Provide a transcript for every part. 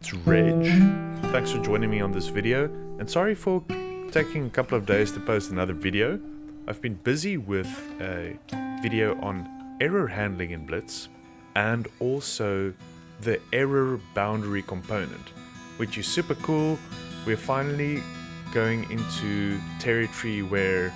It's Reg. Thanks for joining me on this video, and sorry for taking a couple of days to post another video. I've been busy with a video on error handling in Blitz and also the error boundary component, which is super cool. We're finally going into territory where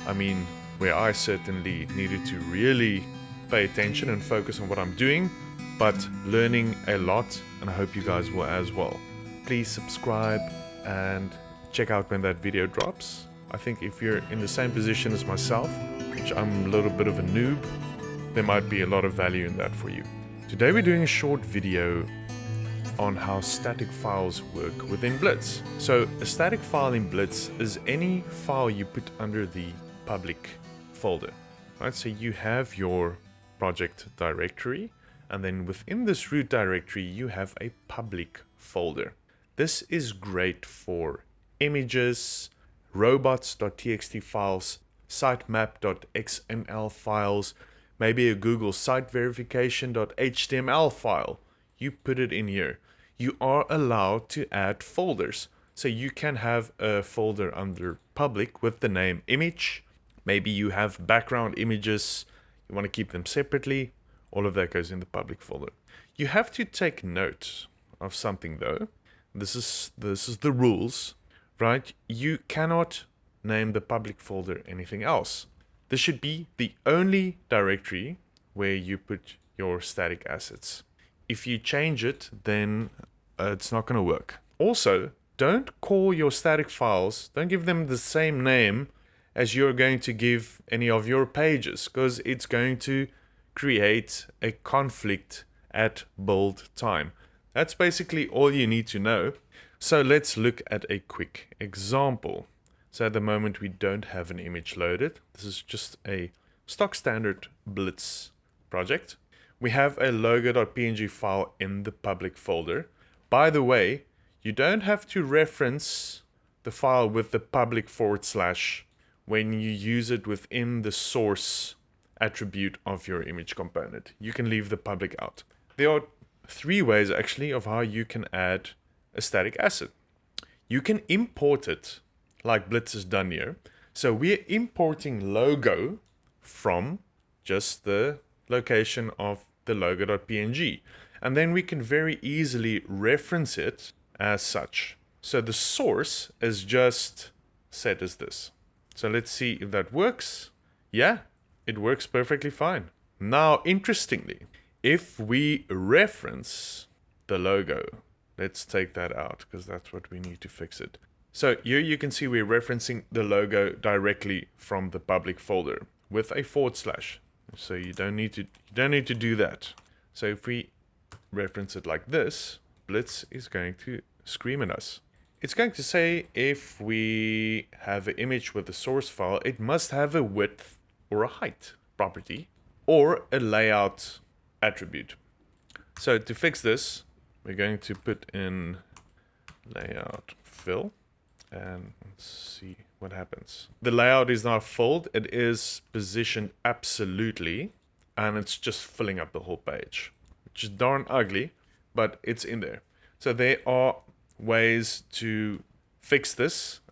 I certainly needed to really pay attention and focus on what I'm doing, but learning a lot, and I hope you guys will as well. Please subscribe and check out when that video drops. I think if you're in the same position as myself, which I'm a little bit of a noob, there might be a lot of value in that for you. Today we're doing a short video on how static files work within Blitz. So a static file in Blitz is any file you put under the public folder, right? So you have your project directory, and then within this root directory you have a public folder. This is great for images, robots.txt files, sitemap.xml files, maybe a Google site verification.html file. You put it in here. You are allowed to add folders. So you can have a folder under public with the name image. Maybe you have background images. You want to keep them separately. All of that goes in the public folder. You have to take note of something though. This is the rules, right? You cannot name the public folder anything else. This should be the only directory where you put your static assets. If you change it, then it's not going to work. Also, don't call your static files, don't give them the same name as you're going to give any of your pages, because it's going to create a conflict at build time. That's basically all you need to know. So let's look at a quick example. So at the moment we don't have an image loaded. This is just a stock standard Blitz project. We have a logo.png file in the public folder. By the way, you don't have to reference the file with the public / when you use it within the source attribute of your image component. You can leave the public out. There are 3 ways actually of how you can add a static asset. You can import it like Blitz has done here. So we're importing logo from just the location of the logo.png, and then we can very easily reference it as such. So the source is just set as this. So let's see if that works. Yeah, it works perfectly fine. Now, interestingly, if we reference the logo, let's take that out because that's what we need to fix it. So here you can see we're referencing the logo directly from the public folder with a /. So you don't need to do that. So if we reference it like this, Blitz is going to scream at us. It's going to say if we have an image with a source file, it must have a width or a height property or a layout attribute. So to fix this, we're going to put in layout fill, and let's see what happens. The layout is not filled, it is positioned absolutely, and it's just filling up the whole page, which is darn ugly, but it's in there. So there are ways to fix this.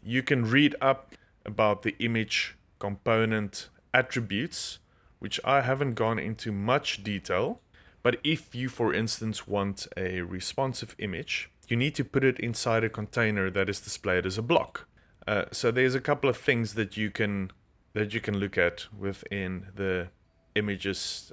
You can read up about the image component attributes, which I haven't gone into much detail. But if you, for instance, want a responsive image, you need to put it inside a container that is displayed as a block. So there's a couple of things that you can look at within the images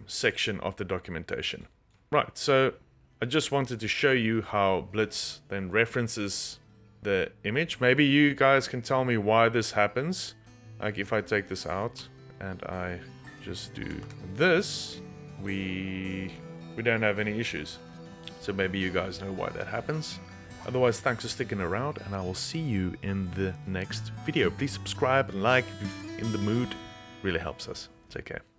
section of the documentation. Right, so I just wanted to show you how Blitz then references the image. Maybe you guys can tell me why this happens. Like if I take this out and I just do this, we don't have any issues. So maybe you guys know why that happens. Otherwise, thanks for sticking around, and I will see you in the next video. Please subscribe and like if you're in the mood. Really helps us. Take care.